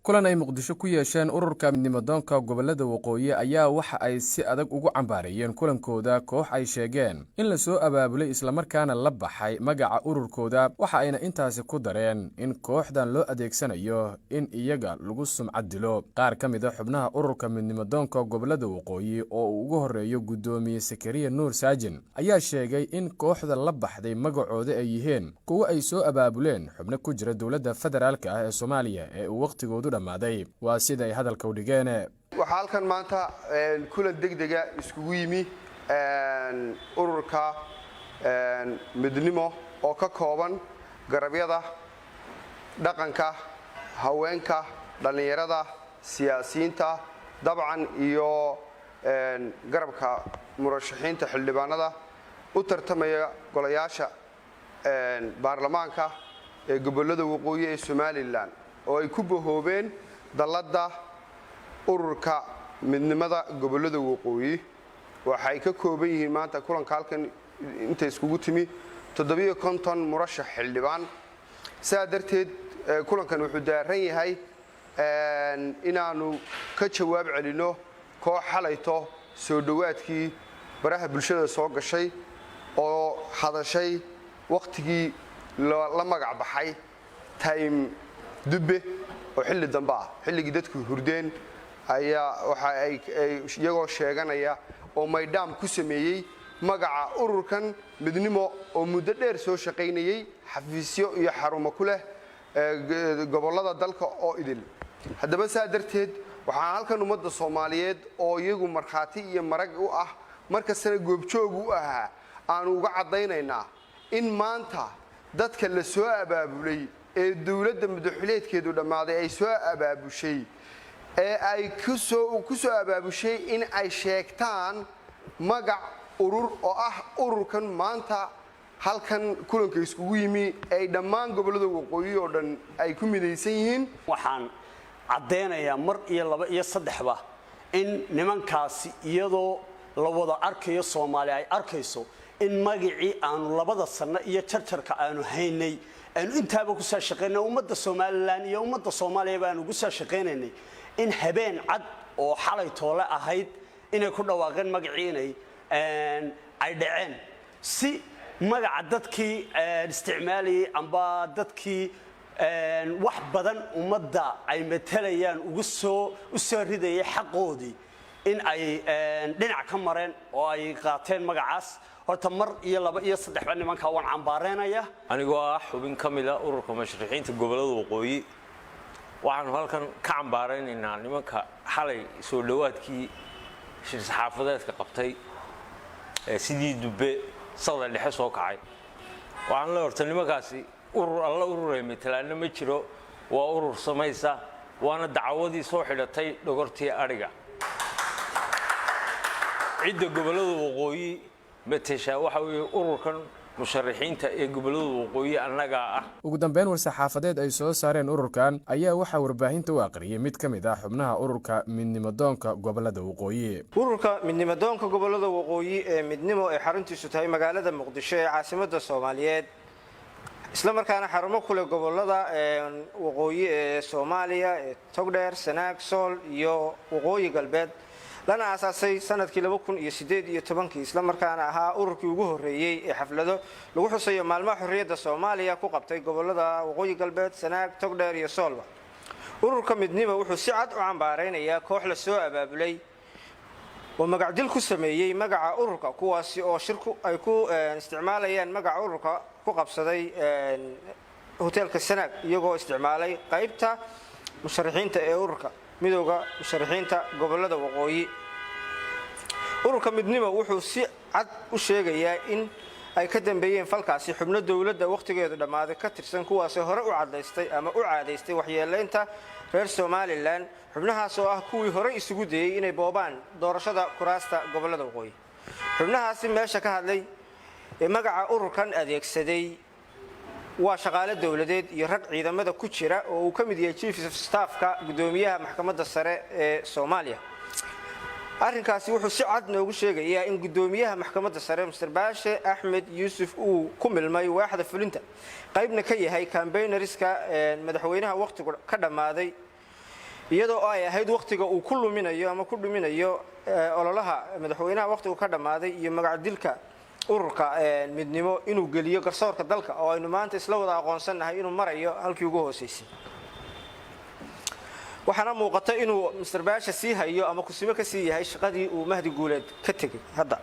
kulan ay muqdisho ku yeesheen ururka midnimadoonka gobolada waqooyi ayaa waxa ay si adag ugu cambaarayeen kulankooda koox ay sheegeen in la soo abaabulay islamarkaana la baxay magaca ururkooda waxa ayna intaasi ku dareen in kooxdan loo adeegsanayo in iyaga lagu sumcad dilo qaar ka mid ah xubnaha ururka midnimadoonka gobolada waqooyi oo uu ugu horeeyo gudoomiye Sakariya Nuur Saajin ayaa sheegay in kooxda la baxday magacooda ay yihiin kuwa ay soo abaabuleen xubno ku jira dawladda federaalka ah ee Soomaaliya ee uu waqtigoodu dhamaaday waa sida ay hadalka u dhigeen waxa halkan maanta kulan degdega iskugu yimi ururka midnimo oo ka kooban garabyada dhaqanka haweenka dhalinyarada siyaasiyiinta dabcan iyo garabka murashaxiinta xildhibaanada u tartamaya golayaasha baarlamaanka ee gobolada waqooyi ee Soomaaliland oo ay ku bahoobeen dalada ururka midnimada gobolada waqooyi waxay ka kooban yihiin maanta kulanka halkan inta iskugu timi 750 murashax xildhibaan saadarteed kulankan wuxuu daaran yahay inaanu ka jawaab celino koox xalayto soo dhawaadkii baraha bulshada soo gashay oo hadashay waqtigii la magac baxay time dubbe oo xilli dambe ah xilligii dadku hurdeen ayaa waxa ay iyagoo sheeganaya oo maydam ku sameeyay magaca ururkan midnimo oo muddo dheer soo shaqeynayay xafiisyo iyo xarumo ku leh gobolada dalka oo idil haddaba saadarteed waxaan halkan ummadda Soomaaliyeed oo iyagu marxaati iyo marag u ah markasta goobjoog u ahaa aan uga cadaynaynaa in maanta dadka la soo abaabulay ee dawladda madaxweyneedkeedu dhamaaday ay soo abaabushay ee ay ku soo abaabushay in ay sheegtaan magac urur oo ah ururkan maanta halkan kulanka iskugu yimi ay dhammaan gobolada waqooyi oo dhan ay ku midaysan yihiin waxaan cadeynayaa mar iyo laba iyo saddexba in nimankaasi iyadoo la wada arkayo Soomaali ay arkayso in magacii aanu labada sano iyo jarjarka aanu haynay aanu intaaba ku soo shaqeynay ummadda Soomaaliland iyo ummadda Soomaaliya baan ugu soo shaqeynaynay in habeen cad oo xalay toole ahayd inay ku dhawaaqeen magacii ay dhaceen si magaca dadkii isticmaalay amba dadkii wax badan ummadda ay matalayaan ugu soo ridayay xaqoodii in ay dhinac ka mareen oo ay qaateen magacaas horta mar iyo laba iyo saddexba nimanka waan cambaareynaya anigoo ah xubin kamida ururka mashruuciinta gobolada waqooyi waxaan halkan ka cambaareynaa nimanka xalay soo dhawaadkii shir saxaafadeedka qabtay sidii dubbe sawda dhexe soo kacay waxaan la hortay nimankaasi urur alla ururay matalaana ma jiro waa urur samaysa waana dacwadii soo xidhatay dhogortii ariga cidda gobolada waqooyi matasha waxa weeye ururkan musharaxiinta ee gobolada waqooyi annaga ah ugu dambeyn war saxaafadeed ay soo saareen ururkan ayaa waxa warbaahinta u aqriyay mid kamid ah xubnaha ururka midnimadoonka gobolada waqooyi ururka midnimadoonka gobolada waqooyi ee midnimo ee xaruntiisu tahay magaalada muqdisho ee caasimadda Soomaaliyeed isla markaana xarumo kule gobolada waqooyi ee Soomaaliya ee Togdheer Sanaag Sool iyo waqooyi galbeed lana asaasay sanadkii 2018 isla markaana ahaa ururkii ugu horeeyay ee xaflado lagu xusayo maalmaha xorriyadda Soomaaliya ku qabtay gobolada waqooyi galbeed Sanaag Togdheer iyo Soolba ururka midnimo wuxuu si cad u cambaareynaya koox la soo abaabulay oo magac dil ku sameeyay magaca ururka kuwaasi oo shirku ay ku isticmaalayaan magaca ururka ku qabsaday hoteelka Sanaag iyagoo isticmaalay qaybta musharaxiinta ee ururka midowga musharaxiinta gobolada waqooyi ururka midnimo wuxuu si cad u sheegayaa in ay ka dambeeyeen falkaasi xubno dawladda waqtigeedu dhamaaday ka tirsan kuwaas hore u cadaystay ama u caadeystay waxyeeleynta reer Soomaaliland xubnahaas oo ah kuwii hore isugu dayay inay boobaan doorashada kuraasta gobolada waqooyi xubnahaasi meesha ka hadlay ee magaca ururkan adeegsaday waa shaqaale dawladeed iyo rag ciidamada ku jira oo uu ka mid yahay chief of staff-ka gudoomiyaha maxkamadda sare ee Soomaaliya arrinkaasi wuxuu si cad noogu sheegayaa in gudoomiyaha maxkamadda sare Mr. Baashe Axmed Yuusuf uu ku milmay waaxda fulinta qaybna ka yahay campaignerska madaxweynaha waqtiga ka dhamaaday iyadoo ay ahayd waqtiga uu ku luminayo ama ku dhuminayo ololaha madaxweynaha waqtigu ka dhamaaday iyo magac dilka ururka midnimo inuu geliyo garsoorka dalka oo aynu maanta isla wada aqoonsanahay inuu marayo halkii ugu hooseysay waxaana muuqata inuu Mr. Baasha sii hayo ama kusimo ka sii yahay shaqadii uu Mahdi Guuleed ka tagay hadda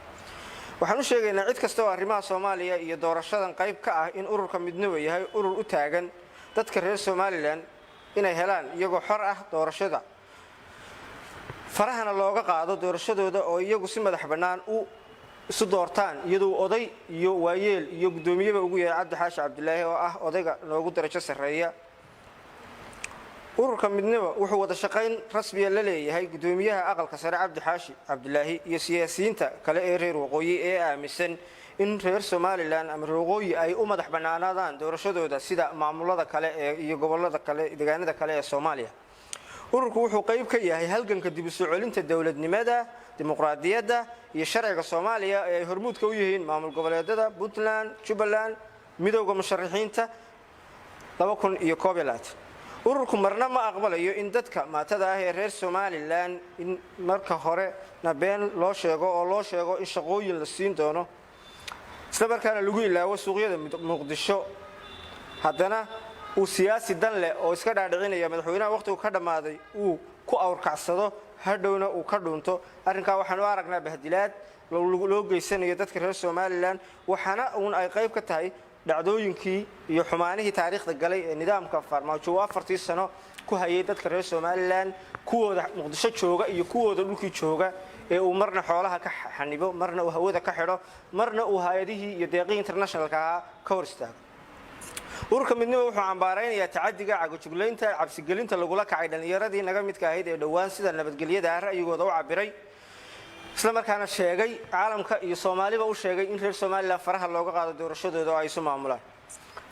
waxaan u sheegaynaa cid kasta oo arrimaha Soomaaliya iyo doorashadan qayb ka ah in ururka midnimo yahay urur u taagan dadka reer Somaliland inay helaan iyagoo xor ah doorashada farahana looga qaado doorashadooda oo iyagu si madax bannaan u isu doortaan iyadoo oday iyo waayeel iyo gudoomiyada ugu yeeray Cabdi Xaashi Cabdilaahi oo ah odayga loogu darajo sareeya ururka midnimo wuxuu wada shaqayn rasmi ah la leeyahay gudoomiyaha aqalka sare Cabdi Xaashi Cabdilaahi iyo siyaasiyiinta kale ee reer waqooyi ee aaminsan in reer Somaliland ama waqooyi ay u madax bannaanaadaan doorashadooda sida maamulada kale ee iyo gobolada kale deegaanada kale ee Soomaaliya ururku wuxuu qayb ka yahay halganka dib u soo celinta dawladnimada dimuqraadiyadda iyo sharciga Soomaaliya ee ay hormuudka u yihiin maamul goboleedyada Puntland Jubaland midowga musharaxiinta 2011 ururku marna ma aqbalayo in dadka maatada ah ee reer Somaliland in marka hore nabeen loo sheego in shaqooyin la siin doono isla markaana lagu ilaawo suuqyada Muqdisho haddana uu siyaasi dan leh oo iska dhaadhicinaya madaxweynaha waqtigu ka dhamaaday uu ku awrkacsado hadhowna uu ka dhunto arrinka waxaan u aragnaa bahdilaad loo geysanayo dadka reer Somaliland waxaana ay qayb ka tahay dhacdooyinkii iyo xumaanihii taariikhda galay ee nidaamka farmaajo 4 sano ku hayay dadka reer Somaliland kuwooda Muqdisho jooga iyo kuwooda dhulkii jooga ee uu marna xoolaha ka xanibo marna uu hawada ka xidho marna uu hay'adihii iyo deeqii internationalka ka hor istaago ururka midnimo wuxuu cambaaraynayaa tacadiga cagajugleynta cabsigelinta lagula kacay dhalinyaradii naga midka ahayd ee dhawaan sida nabadgelyada ra'yigooda u cabiray isla markaana sheegay caalamka iyo Soomaaliba u sheegay in reer Somaliland faraha looga qaado doorashadooda oo ay soo maamulaan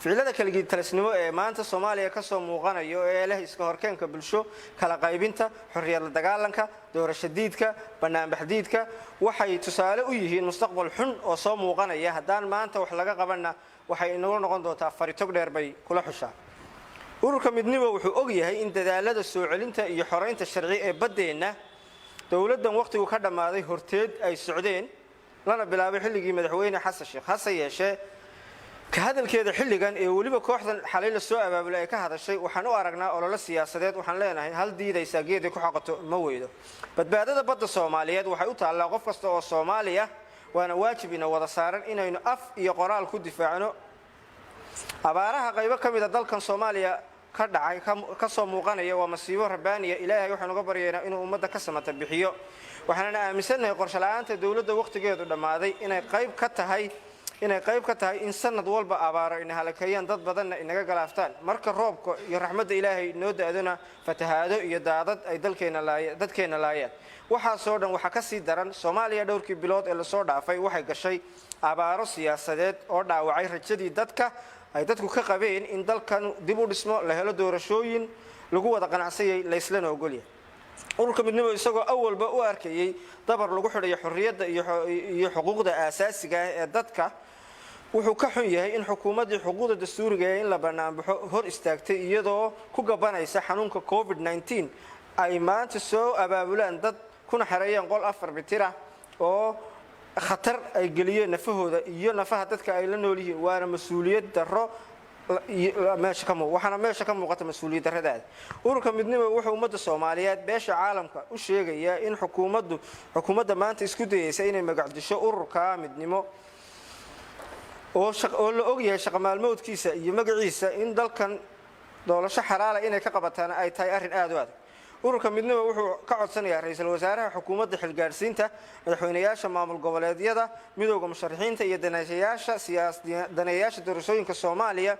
ficilada kala talisnimo ee maanta Soomaaliya ka soo muuqanayo ee leh iska horkeenka bulsho kala qaybinta xorriyadda dagaalanka doorashadiidka banaanbaxdiidka waxay tusaale u yihiin mustaqbal xun oo soo muuqanaya haddaan maanta wax laga qabanna waxay inoo noqon doontaa faritog dheer bay kula xushaa ururka midnimo wuxuu og yahay in dadaalada soo celinta iyo xoreynta sharci ee badeena dawladdan waqtigu ka dhamaaday horteed ay socdeen lana bilaabay xilligii madaxweyne Xasan Sheekh Xasan yeeshe ka hadalkeeda xilligan ee waliba kooxdan xalay la soo abaabulay ay ka hadashay waxaan u aragnaa olole siyaasadeed waxaan leenahay hal diidaysa geed ku xaqato ma weydo badbaadada badda Soomaaliyeed waxay u taallaa qof kasta oo Soomaaliya waana waajib in wada saaran inaynu af iyo qoraal ku difaacno abaaraha qaybo kamid ah dalkan Soomaaliya ka dhacay ka soo muuqanaya waa masiibo rabbaaniya ilaahay waxaan uga baryeynaa inuu ummadda ka samata bixiyo waxaan aaminsanahay qorshe la'aanta dawladda waqtigeedu dhamaaday inay qayb ka tahay in sanad walba abaaro in halakayaan dad badanna inaga galaaftaan marka roobka iyo raxmadda ilaahay noo daadona fatahaado iyo daadad ay dadkeena laayeen waxa soo dhan waxa ka sii daran Soomaaliya dhowrkii bilood ee la soo dhaafay waxay gashay abaaro siyaasadeed oo dhaawacay rajadii dadka ay dadku ka qabeen in dalkan dib u dhismo la helo doorashooyin lagu wada qanacsayay la isla ogolyahay ururka midnimo isagoo awalba u arkayay dabar lagu xidhay xorriyadda iyo xuquuqda aasaasiga ah ee dadka wuxuu ka xun yahay in xukuumadda xuquuqda dastuuriga ee in la banaanbaxo hor istaagtay iyadoo ku gabanaysa xanuunka COVID-19 ay maanta soo abaabulaan dad kuna xareeyeen qol 4 bitir ah oo khatar ay geliyeen nafahooda iyo nafaha dadka ay la nool yihiin waana mas'uuliyad darro meesha ka muuqata mas'uuliyad darrada ururka midnimo wuxuu ummadda Soomaaliyeed beesha caalamka u sheegaya in xukuumadda maanta isku dayaysa inay magacdisho ururka midnimo oo la og yahay shaqo maalmoodkiisa iyo magaciisa in dalkan doorasho xalaal ah inay ka qabataan ay tahay arrin aad u adag ururka midnimo wuxuu ka codsanayaa ra'iisul wasaaraha xukuumadda xilgaarsiinta madaxweynayaasha maamul goboleedyada midowga musharaxiinta iyo daneeyaasha doorashooyinka Soomaaliya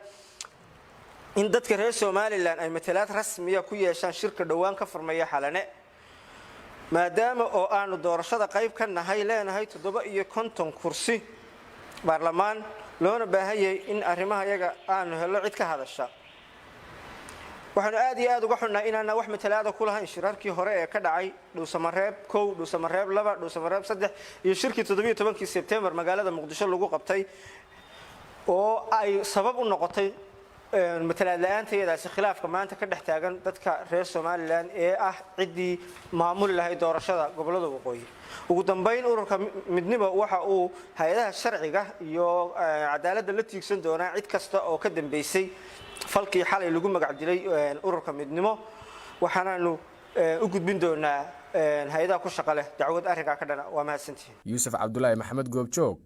in dadka reer Somaliland ay matalaad rasmi ah ku yeeshaan shirka dhawaan ka furmaya xalane maadaama oo aanu doorashada qayb ka nahay leenahay 750 kursi baarlamaan loona baahan yahay in arrimaha iyaga aanu helo cid ka hadasha waxaan aad iyo aad uga xunnahay inaana wax matalaada ku lahayn shirarkii hore ee ka dhacay Dhuusamareeb 1 Dhuusamareeb 2 Dhuusamareeb 3 iyo shirkii 17 September magaalada Muqdisho lagu qabtay oo ay sabab u noqotay matalaad la'aantayadaasi khilaafka maanta ka dhex taagan dadka reer Somaliland ee ah ciddii maamuli lahayd doorashada gobolada waqooyi ugu dambeyn ururka midnimo waxa uu hay'adaha sharciga iyo cadaaladda la tiigsan doonaa cid kasta oo ka dambeysay falkii xalay lagu magac dilay ururka midnimo waxaanaanu u gudbin doonaa hay'adaha ku shaqo leh dacwad arrinka ka dhana waa mahadsantihiin Yuusuf Cabdullaahi Maxamed Goobjoog